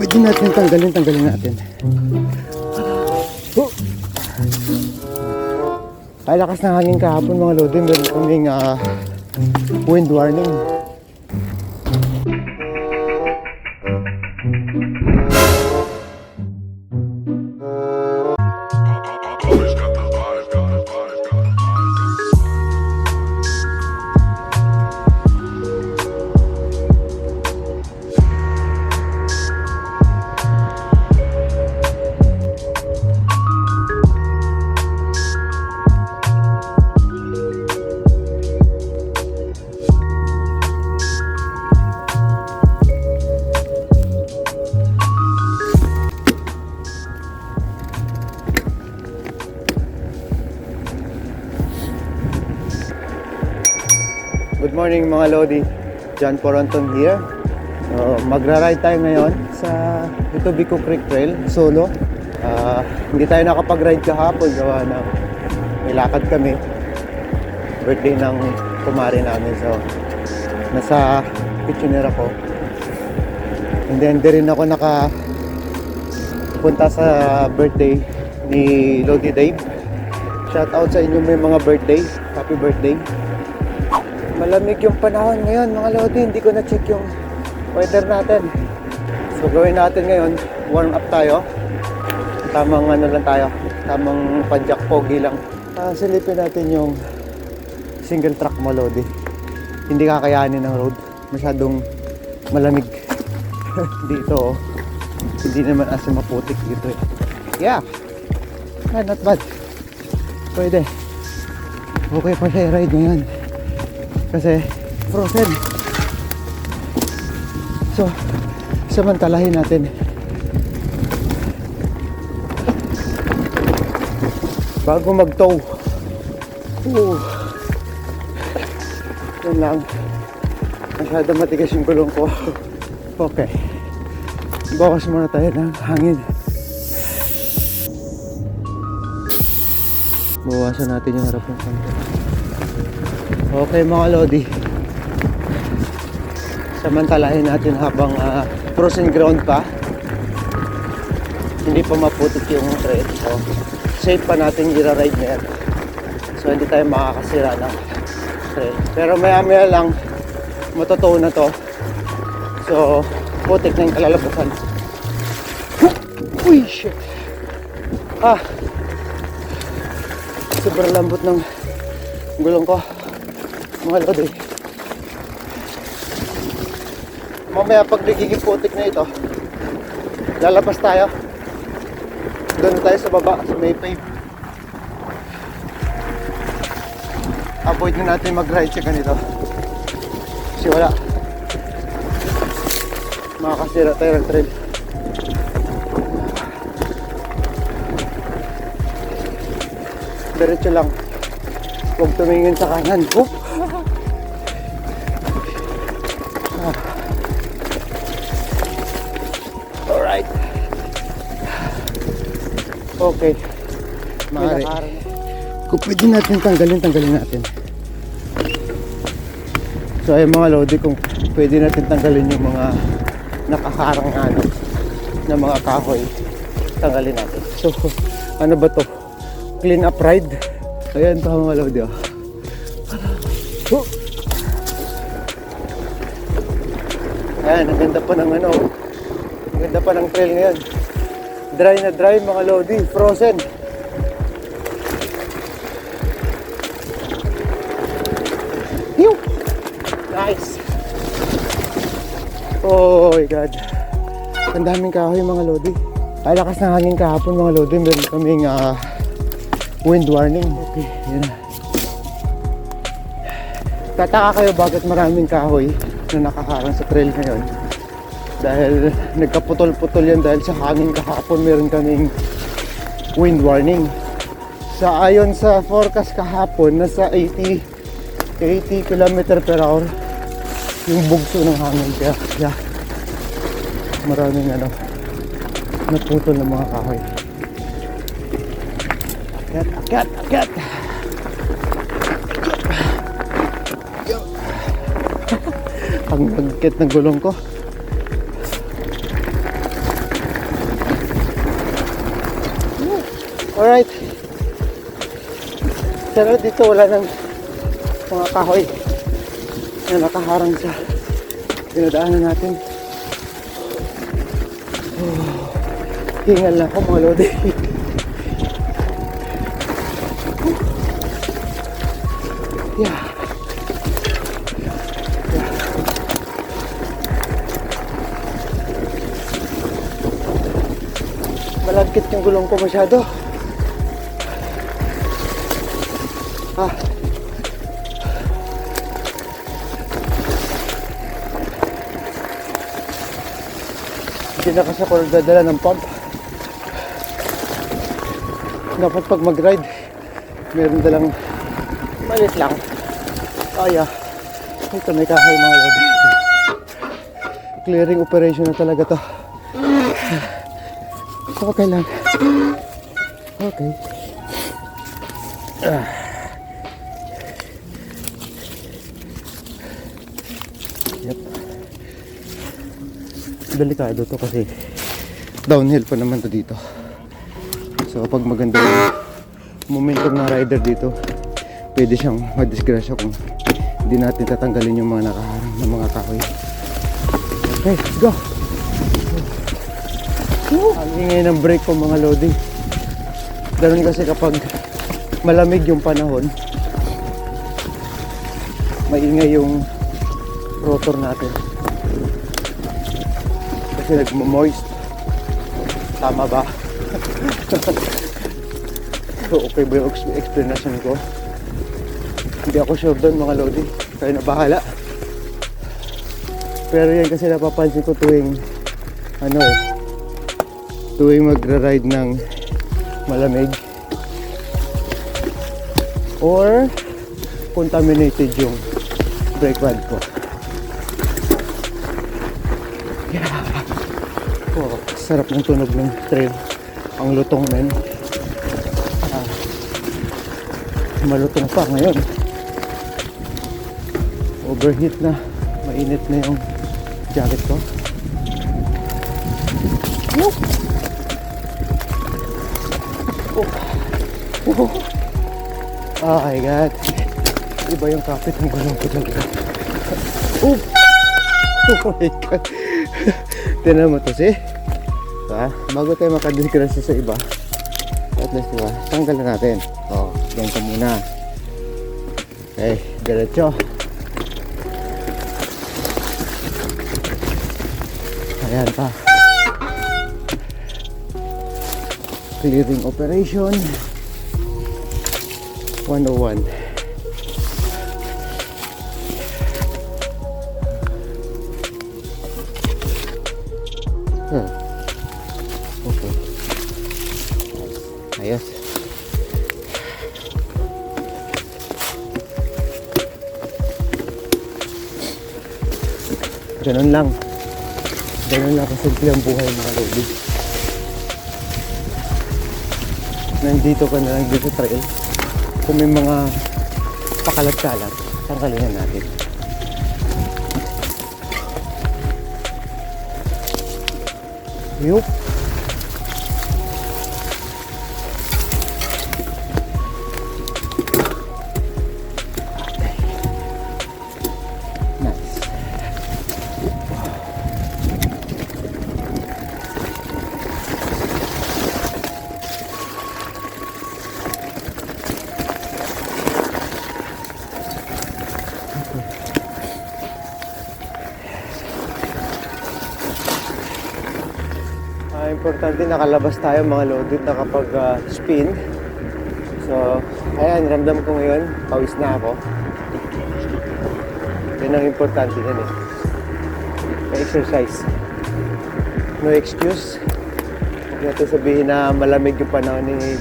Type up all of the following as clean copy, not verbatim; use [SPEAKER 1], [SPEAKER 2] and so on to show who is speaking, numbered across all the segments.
[SPEAKER 1] Pwede natin tanggalin natin. Ay, lakas ng hangin kahapon mga lodi. Meron kaming wind warning. Good morning mga Lodi, John Poronton here. Magra-ride tayo ngayon sa Etobicoke Creek Trail, solo. Hindi tayo nakapag-ride kahapon, gawa ng may lakad kami. Birthday ng kumari namin, so nasa kitchener ako. And then di rin ako nakapunta sa birthday ni Lodi Dave. Shout out sa inyo may mga birthday, happy birthday. Malamig yung panahon ngayon mga Lodi, hindi ko na-check yung weather natin. So gawin natin ngayon, warm up tayo. Tamang ano lang tayo, tamang padjak pogi lang. Silipin natin yung single track mga Lodi. Hindi kakayanin ng road, masyadong malamig dito. Hindi naman as maputik dito eh. Yeah, not bad. Pwede. Okay pa siya i-ride ngayon kasi frozen. So samantalahin natin bago mag-tow. Yan lang, masyado matigas yung gulong ko. Okay, bawas muna tayo ng hangin. Bawasan natin yung harap ng kanto. Okay mga Lodi, samantalahin natin habang frozen ground pa, hindi pa maputik yung trail. So safe pa natin i-ride na yan, so hindi tayo makakasira ng trail. Pero maya maya lang matutuo na to, so putik na yung kalalabasan. Uy shit, sobrang lambot ng gulong ko mga Lodi. Mamaya pag nagiging putik na ito, lalabas tayo. Doon tayo sa baba, sa may pave. Avoid na natin mag-ride sa ganito kasi wala, makakasira tayo ng trail. Diretso lang, huwag tumingin sa kanan. Alright. Okay. Maaari. Kung pwede natin tanggalin natin. So ay mga Lodi, kung pwede natin tanggalin yung mga nakakarang na mga kahoy, tanggalin natin. So ano ba to? Clean up ride. Ayan pa mga Lodi. Ayan, ang ganda pa ng ang ganda pa ng trail ngayon. Dry na dry mga Lodi, frozen. Pew! Nice. Oh my God, ang daming kahoy mga Lodi. Ay, lakas ng hangin kahapon mga Lodi. Meron kaming wind warning. Okay, yan na. Tataka kayo bakit maraming kahoy na nakaharang sa trail ngayon. Dahil nagkaputol-putol yan dahil sa hangin kahapon. Meron kaming wind warning. Ayon sa forecast kahapon, nasa 80 km/h yung bugso ng hangin. Kaya maraming naputol ng mga kahoy. Akyat. Ang bagkit ng gulong ko. Alright. Pero dito wala nang mga kahoy na nakaharang sa dinadaanan natin. Hingal na ako mga lodi. Yeah. Malagkit yung gulong ko masyado. Hindi na kasi ako nagdadala ng pump. Dapat pag mag-ride, meron dalang malit lang. Ito may kahoy mga lodi. Clearing operation na talaga to. Okay lang. Okay. Yep. Delikado to kasi downhill pa naman to dito. So pag maganda yung momentum ng rider dito, pwede siyang madisgrasya kung hindi natin tatanggalin yung mga nakaharang ng mga kahoy. Okay, let's go! Ang ingay ng brake ko mga lodi. Ganun kasi kapag malamig yung panahon, maingay yung rotor natin. Kasi nagmo-moist. Tama ba? So okay ba yung explanation ko? Hindi ako sure doon mga lodi. Kayo na bahala. Pero yan kasi napapansin ko tuwing tuwing magra-ride ng malamig or contaminated yung brake pad ko. Yeah. Oh, sarap ng tunog ng trail. Ang lutong men. Malutong pa ngayon. Overheat na. Mainit na yung jacket ko. Oh my god. Iba yung kapit ng gulong ko talaga. Oh my god. Tinan mo to si. Bago tayo makadisgrasya sa iba, at least diba, tanggal na natin. Ganito muna. Okay, diretso. Ayan pa. Clearing operation 101. Okay. Ayos. Ganun lang kasimple ang buhay mga lodi. Nandito ka na lang dito sa trail. Kung may mga pakalat-kalat, tanggalin na natin. Yup. Importante nakalabas tayo mga lodi, nakapag-spin. So, ayan, ramdam ko ngayon, pawis na ako. Yan ang importante yan eh. May exercise. No excuse. Huwag natin sabihin na malamig yung panahon eh,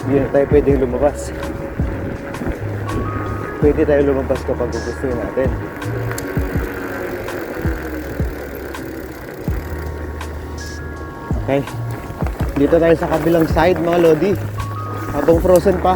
[SPEAKER 1] hindi na tayo pwedeng lumabas. Pwede tayo lumabas kapag gugustuhin natin. Okay, dito tayo sa kabilang side mga lodi, habang frozen pa.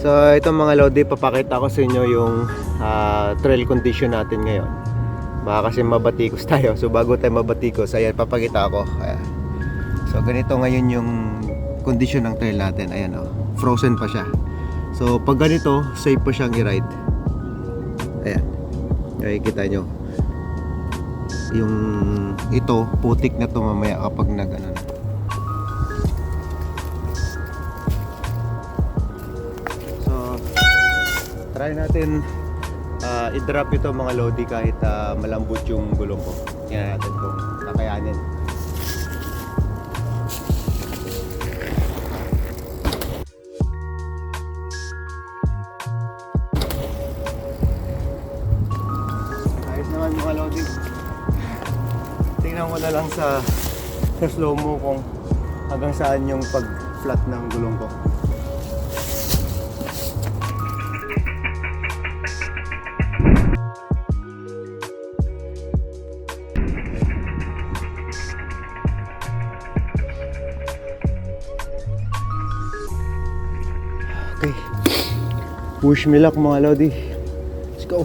[SPEAKER 1] So itong mga lodi, papakita ko sa inyo yung trail condition natin ngayon. Baka kasi mabatikos tayo. So bago tayo mabatikos, ayan, papakita ko. Ayan. So ganito ngayon yung condition ng trail natin. Ayan, oh, frozen pa siya. So pag ganito, safe pa siyang i-ride. Ayan, nakikita nyo yung ito, putik na to mamaya kapag nag-ano na. Try natin i-drop ito mga lodi kahit malambot yung gulong ko. Tingnan natin kung nakayanin. Ayos naman mga lodi. Tingnan ko na lang sa slow mo kung hanggang saan yung pag-flat ng gulong ko. Okay, wish me luck mga lodi. Let's go.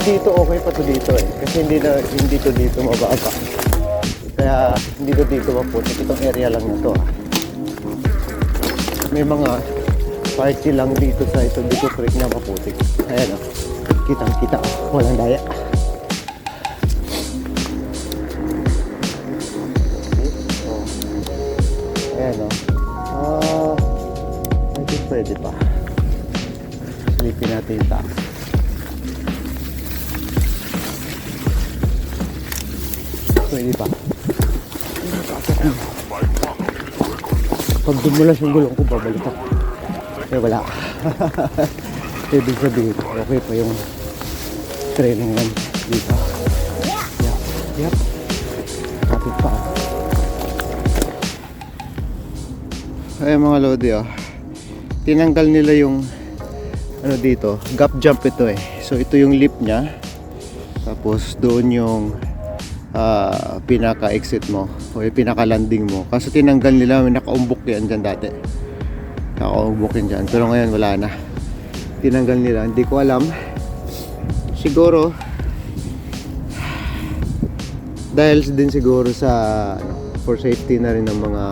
[SPEAKER 1] Dito okay pa to dito eh, kasi hindi to dito mababa, kaya hindi to dito maputik. Itong area lang na to may mga party lang dito sa Etobicoke Creek na maputik. Ayan oh, kitang kita, walang daya. Ayan oh, I think pwede pa. Silipin natin yung taas. Pwede pa. Pag dumulas yung gulong ko, babalik ako. Eh wala. Ibig sabihin, okay pa yung training lang dito. Yep. Kapit pa. Ay mga lodi oh. Tinanggal nila yung ano dito, gap jump ito eh. So ito yung lip niya. Tapos doon yung pinaka-exit mo o yung pinaka-landing mo. Kasi tinanggal nila, may nakaumbok yan dyan dati. Nakaumbok yan dyan. Pero ngayon wala na. Tinanggal nila. Hindi ko alam. Siguro dahil din siguro sa for safety na rin ng mga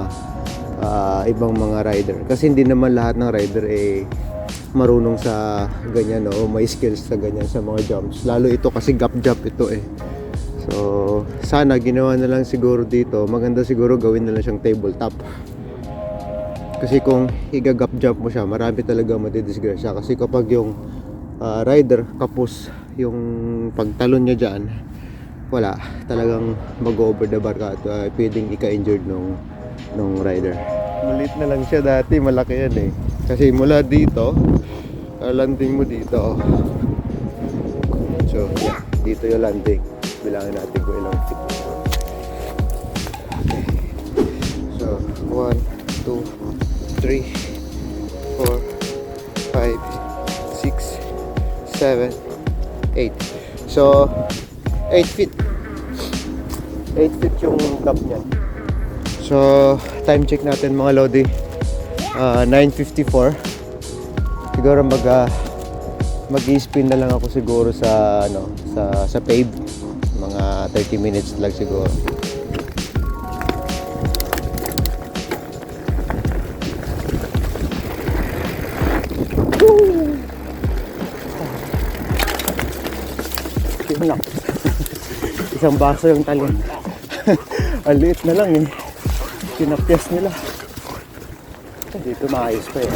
[SPEAKER 1] ibang mga rider. Kasi hindi naman lahat ng rider marunong sa ganyan o may skills sa ganyan sa mga jumps. Lalo ito kasi gap jump ito eh. So, sana ginawa na lang siguro dito. Maganda siguro gawin na lang siyang tabletop. Kasi kung i-gap jump mo siya, marami talaga matidisgrasya. Kasi kapag yung rider kapos yung pagtalon niya dyan, wala, talagang mag-over the bar ka at pwedeng ika-injured nung rider. Malit na lang siya dati, malaki yan eh. Kasi mula dito, landing mo dito. So, yeah, dito yung landing. Bilangin natin kung ilang feet. Okay. So, 1, 2, 3, 4, 5, 6, 7, 8. So, 8 feet. 8 feet yung gap niyan. So, time check natin mga lodi. 9:54. Siguro mag-i-spin na lang ako siguro sa sa pave. Mga 30 minutes lang siguro. Isang baso yung talon. Ang liit na lang eh. Pinapyas nila. Dito maayos pa eh.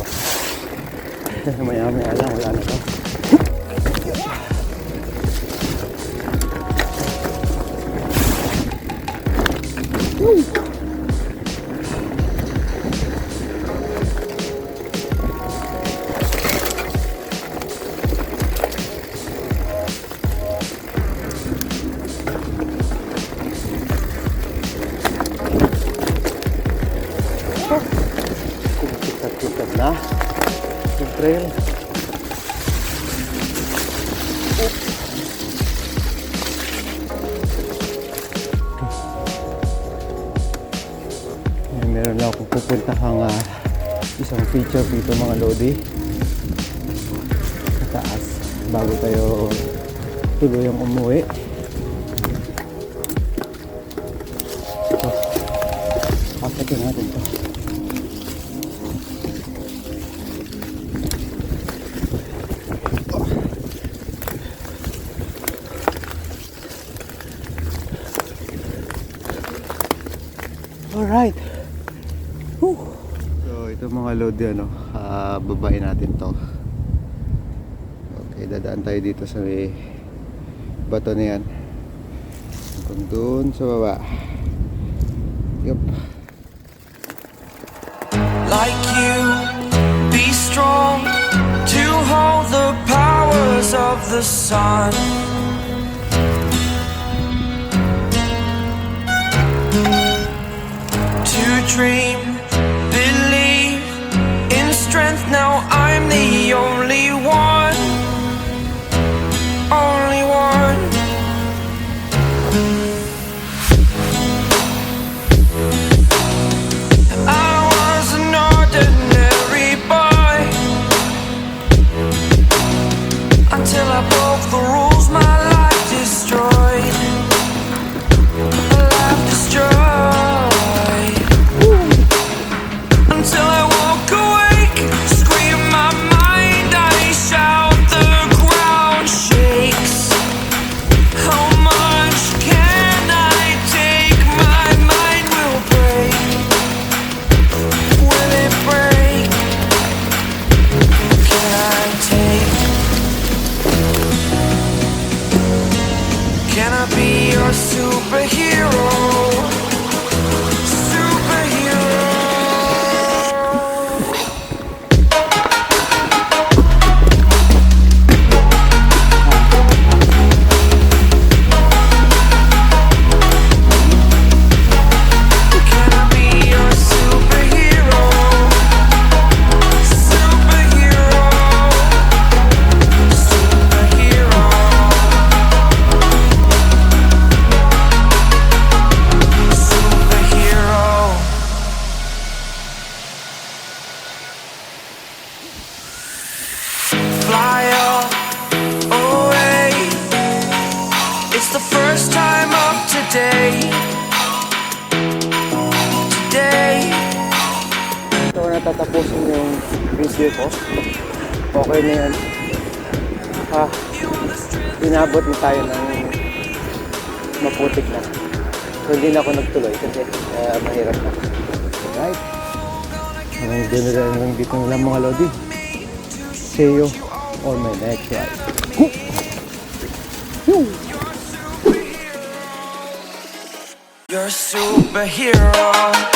[SPEAKER 1] Maya-maya lang, wala na to. Kitad na yung trail. Meron lang akong pupuntahang isang feature dito mga lodi sa taas bago tayo tuluyang umuwi. Ito, papatin natin ito. Alright. So ito mga lodi, babain natin to. Okay, dadaan tayo dito sa may bato na yan hanggang doon sa baba. Yup.
[SPEAKER 2] Like you, be strong to hold the powers of the sun. To dream, believe in strength. Now I'm the only one, only one. I was an ordinary boy until I broke the rules. My life destroyed, my life destroyed. Until I walk awake, scream my mind, I shout, the ground shakes. How much can I take? My mind will break. Will it break? Can I take? Can I be your superhero? Superhero.
[SPEAKER 1] So natatapusin yung video ko. Okay na yan. Inabot na tayo ng maputik na. So hindi na ako nagtuloy kasi mahirap na. Right? Hanggang doon na lang dito na lang mga lodi. See you on my next ride.
[SPEAKER 2] You're a superhero.